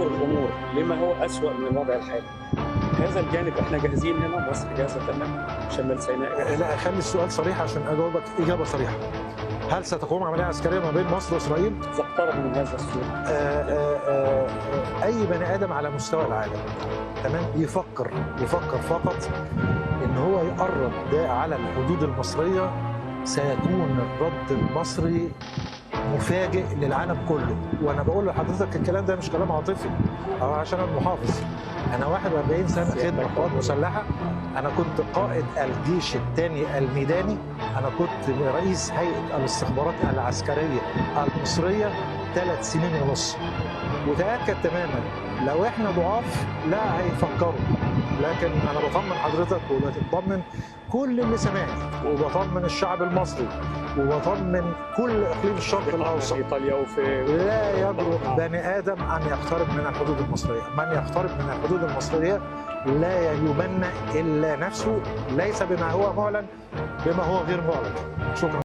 تدهور الامور لما هو اسوء من الوضع الحالي. هذا الجانب احنا جاهزين هنا، مصر جاهزه تماما، شمال سيناء. لا، خلي السؤال صريح عشان اجاوبك اجابه صريحه. هل ستقوم عمليه عسكريه ما بين مصر واسرائيل؟ اقترب من هذا السوء. اي بني ادم على مستوى العالم تمام يفكر فقط ان هو يقرب ده على الحدود المصريه، سيكون الرد المصري مفاجئ للعالم كله. وانا بقول لحضرتك الكلام ده مش كلام عاطفي او عشان انا محافظ. انا 41 سنه خدمه قوات مسلحه، انا كنت قائد الجيش الثاني الميداني، انا كنت رئيس هيئه الاستخبارات العسكريه المصريه 3 سنين ونص. وتاكد تماما لو احنا ضعاف لا هيفكروا، لكن انا بطمن حضرتك وبطمن كل اللي سمعني وبطمن الشعب المصري وبطمن كل اقليم الشرق الاوسط. ايطاليا وفي لا يجرؤ بني ادم ان يقترب من الحدود المصريه، من يقترب من الحدود المصريه لا يمنى الا نفسه، ليس بما هو معلن بما هو غير معلن. شكرا.